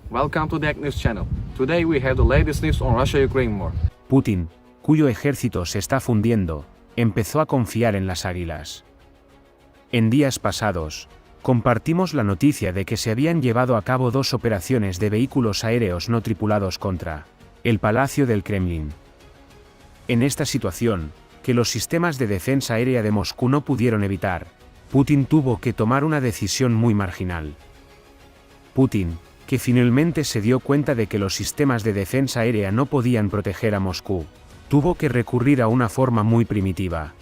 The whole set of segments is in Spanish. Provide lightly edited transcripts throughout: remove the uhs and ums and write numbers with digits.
Welcome to the News Channel. Today we have the latest news on Russia-Ukraine war. Putin, cuyo ejército se está fundiendo, empezó a confiar en las águilas. En días pasados, compartimos la noticia de que se habían llevado a cabo 2 operaciones de vehículos aéreos no tripulados contra el Palacio del Kremlin. En esta situación, que los sistemas de defensa aérea de Moscú no pudieron evitar, Putin tuvo que tomar una decisión muy marginal. Putin, que finalmente se dio cuenta de que los sistemas de defensa aérea no podían proteger a Moscú, tuvo que recurrir a una forma muy primitiva.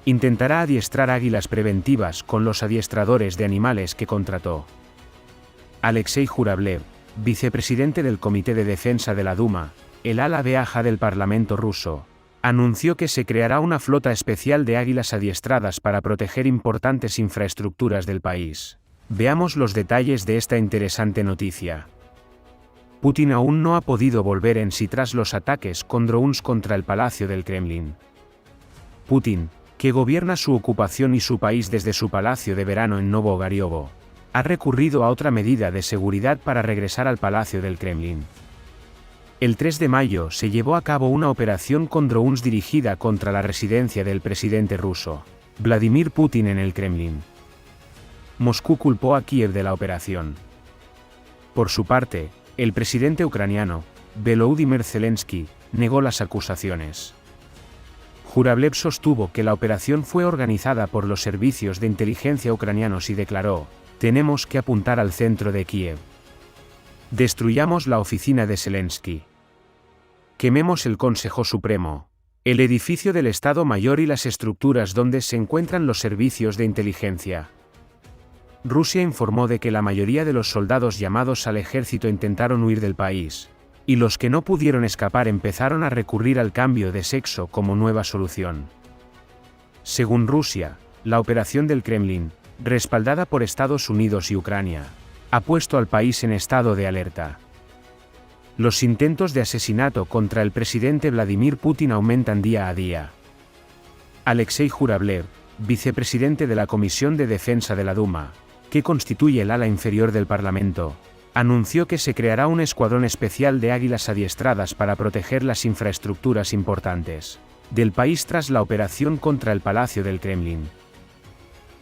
Intentará adiestrar águilas preventivas con los adiestradores de animales que contrató. Alexei Jurablev, vicepresidente del Comité de Defensa de la Duma, el ala baja del Parlamento ruso, anunció que se creará una flota especial de águilas adiestradas para proteger importantes infraestructuras del país. Veamos los detalles de esta interesante noticia. Putin aún no ha podido volver en sí tras los ataques con drones contra el Palacio del Kremlin. Putin, que gobierna su ocupación y su país desde su palacio de verano en Novogariovo, ha recurrido a otra medida de seguridad para regresar al Palacio del Kremlin. El 3 de mayo se llevó a cabo una operación con drones dirigida contra la residencia del presidente ruso, Vladimir Putin, en el Kremlin. Moscú culpó a Kiev de la operación. Por su parte, el presidente ucraniano, Volodymyr Zelensky, negó las acusaciones. Jurablev sostuvo que la operación fue organizada por los servicios de inteligencia ucranianos y declaró: "Tenemos que apuntar al centro de Kiev. Destruyamos la oficina de Zelensky. Quememos el Consejo Supremo, el edificio del Estado Mayor y las estructuras donde se encuentran los servicios de inteligencia". Rusia informó de que la mayoría de los soldados llamados al ejército intentaron huir del país, y los que no pudieron escapar empezaron a recurrir al cambio de sexo como nueva solución. Según Rusia, la operación del Kremlin, respaldada por Estados Unidos y Ucrania, ha puesto al país en estado de alerta. Los intentos de asesinato contra el presidente Vladimir Putin aumentan día a día. Alexei Jurablev, vicepresidente de la Comisión de Defensa de la Duma, que constituye el ala inferior del Parlamento, anunció que se creará un escuadrón especial de águilas adiestradas para proteger las infraestructuras importantes del país tras la operación contra el Palacio del Kremlin.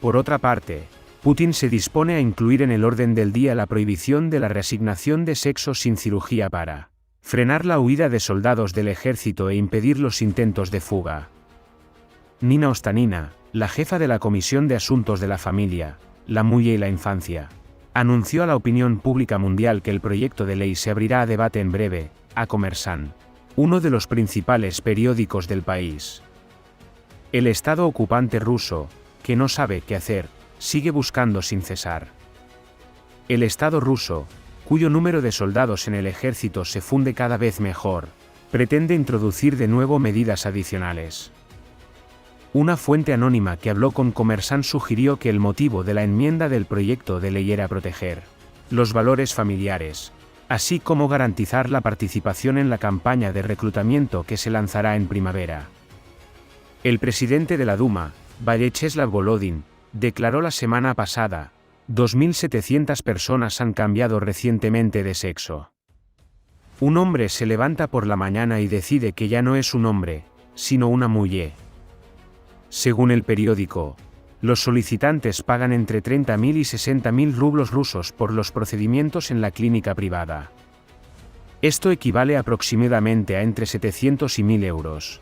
Por otra parte, Putin se dispone a incluir en el orden del día la prohibición de la reasignación de sexo sin cirugía para frenar la huida de soldados del ejército e impedir los intentos de fuga. Nina Ostanina, la jefa de la Comisión de Asuntos de la Familia, la Mujer y la Infancia, anunció a la opinión pública mundial que el proyecto de ley se abrirá a debate en breve, a Kommersant, uno de los principales periódicos del país. El Estado ocupante ruso, que no sabe qué hacer, sigue buscando sin cesar. El Estado ruso, cuyo número de soldados en el ejército se funde cada vez mejor, pretende introducir de nuevo medidas adicionales. Una fuente anónima que habló con Kommersant sugirió que el motivo de la enmienda del proyecto de ley era proteger los valores familiares, así como garantizar la participación en la campaña de reclutamiento que se lanzará en primavera. El presidente de la Duma, Vyacheslav Volodin, declaró la semana pasada: 2.700 personas han cambiado recientemente de sexo. Un hombre se levanta por la mañana y decide que ya no es un hombre, sino una mujer. Según el periódico, los solicitantes pagan entre 30.000 y 60.000 rublos rusos por los procedimientos en la clínica privada. Esto equivale aproximadamente a entre 700 y 1.000 euros.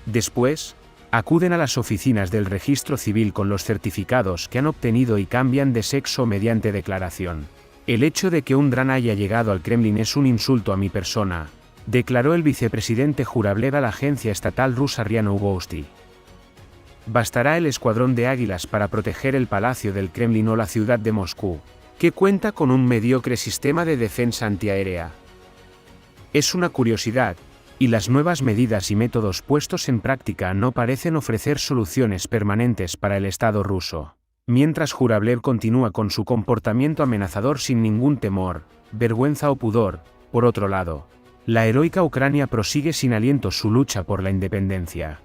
Después, acuden a las oficinas del registro civil con los certificados que han obtenido y cambian de sexo mediante declaración. El hecho de que un dron haya llegado al Kremlin es un insulto a mi persona, declaró el vicepresidente Jurablev a la agencia estatal rusa RIA Novosti. Bastará el escuadrón de águilas para proteger el Palacio del Kremlin o la ciudad de Moscú, que cuenta con un mediocre sistema de defensa antiaérea. Es una curiosidad, y las nuevas medidas y métodos puestos en práctica no parecen ofrecer soluciones permanentes para el Estado ruso. Mientras Jurablev continúa con su comportamiento amenazador sin ningún temor, vergüenza o pudor, por otro lado, la heroica Ucrania prosigue sin aliento su lucha por la independencia.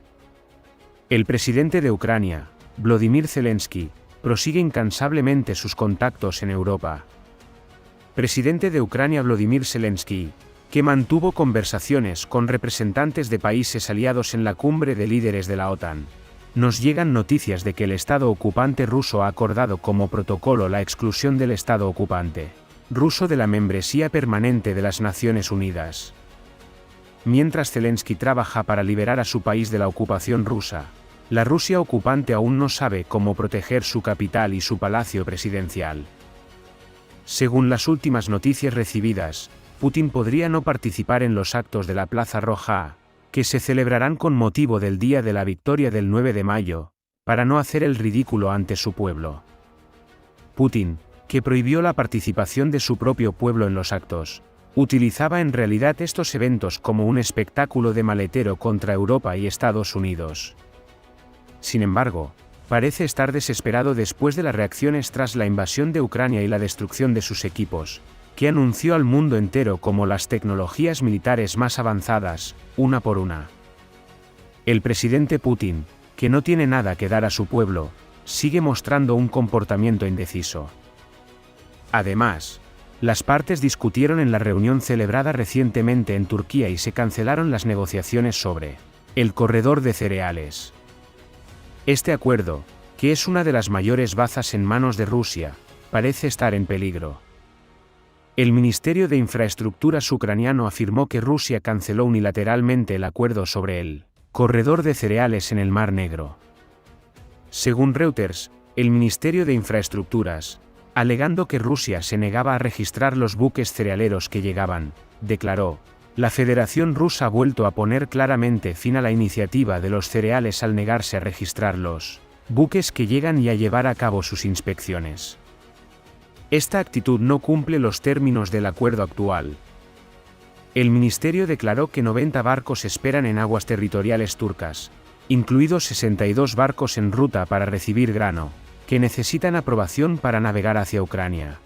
El presidente de Ucrania, Volodymyr Zelensky, prosigue incansablemente sus contactos en Europa. presidente de Ucrania Volodymyr Zelensky, que mantuvo conversaciones con representantes de países aliados en la cumbre de líderes de la OTAN. Nos llegan noticias de que el Estado ocupante ruso ha acordado como protocolo la exclusión del Estado ocupante ruso de la membresía permanente de las Naciones Unidas. Mientras Zelensky trabaja para liberar a su país de la ocupación rusa, la Rusia ocupante aún no sabe cómo proteger su capital y su palacio presidencial. Según las últimas noticias recibidas, Putin podría no participar en los actos de la Plaza Roja, que se celebrarán con motivo del Día de la Victoria del 9 de mayo, para no hacer el ridículo ante su pueblo. Putin, que prohibió la participación de su propio pueblo en los actos, utilizaba en realidad estos eventos como un espectáculo de maletero contra Europa y Estados Unidos. Sin embargo, parece estar desesperado después de las reacciones tras la invasión de Ucrania y la destrucción de sus equipos, que anunció al mundo entero como las tecnologías militares más avanzadas, una por una. El presidente Putin, que no tiene nada que dar a su pueblo, sigue mostrando un comportamiento indeciso. Además, las partes discutieron en la reunión celebrada recientemente en Turquía y se cancelaron las negociaciones sobre el corredor de cereales. Este acuerdo, que es una de las mayores bazas en manos de Rusia, parece estar en peligro. El Ministerio de Infraestructuras ucraniano afirmó que Rusia canceló unilateralmente el acuerdo sobre el corredor de cereales en el Mar Negro. Según Reuters, el Ministerio de Infraestructuras, alegando que Rusia se negaba a registrar los buques cerealeros que llegaban, declaró: la Federación Rusa ha vuelto a poner claramente fin a la iniciativa de los cereales al negarse a registrar los buques que llegan y a llevar a cabo sus inspecciones. Esta actitud no cumple los términos del acuerdo actual. El ministerio declaró que 90 barcos esperan en aguas territoriales turcas, incluidos 62 barcos en ruta para recibir grano, que necesitan aprobación para navegar hacia Ucrania.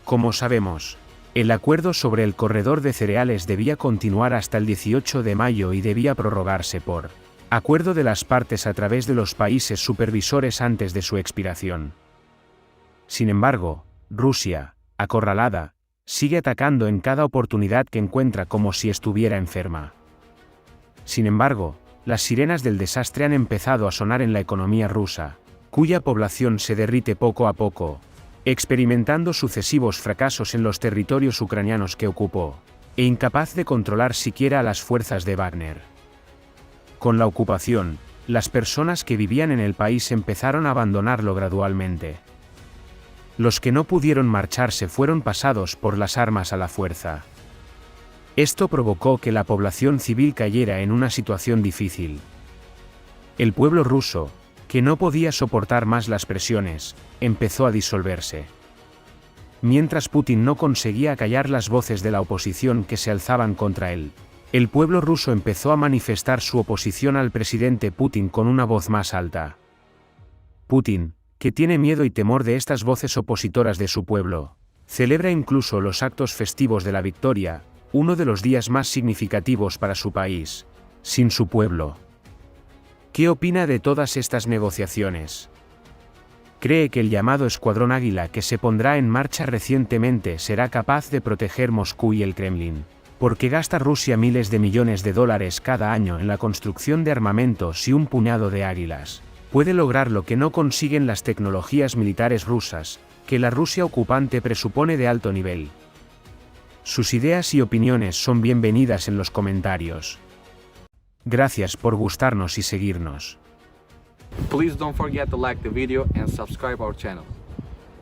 Como sabemos, el acuerdo sobre el corredor de cereales debía continuar hasta el 18 de mayo y debía prorrogarse por acuerdo de las partes a través de los países supervisores antes de su expiración. Sin embargo, Rusia, acorralada, sigue atacando en cada oportunidad que encuentra como si estuviera enferma. Sin embargo, las sirenas del desastre han empezado a sonar en la economía rusa, cuya población se derrite poco a poco, experimentando sucesivos fracasos en los territorios ucranianos que ocupó, e incapaz de controlar siquiera a las fuerzas de Wagner. Con la ocupación, las personas que vivían en el país empezaron a abandonarlo gradualmente. Los que no pudieron marcharse fueron pasados por las armas a la fuerza. Esto provocó que la población civil cayera en una situación difícil. El pueblo ruso, que no podía soportar más las presiones, empezó a disolverse. Mientras Putin no conseguía acallar las voces de la oposición que se alzaban contra él, el pueblo ruso empezó a manifestar su oposición al presidente Putin con una voz más alta. Putin, que tiene miedo y temor de estas voces opositoras de su pueblo, celebra incluso los actos festivos de la victoria, uno de los días más significativos para su país, sin su pueblo. ¿Qué opina de todas estas negociaciones? ¿Cree que el llamado Escuadrón Águila que se pondrá en marcha recientemente será capaz de proteger Moscú y el Kremlin? Porque gasta Rusia miles de millones de dólares cada año en la construcción de armamentos y un puñado de águilas. Puede lograr lo que no consiguen las tecnologías militares rusas, que la Rusia ocupante presupone de alto nivel. Sus ideas y opiniones son bienvenidas en los comentarios. Gracias por gustarnos y seguirnos. Please don't forget to like the video and subscribe our channel.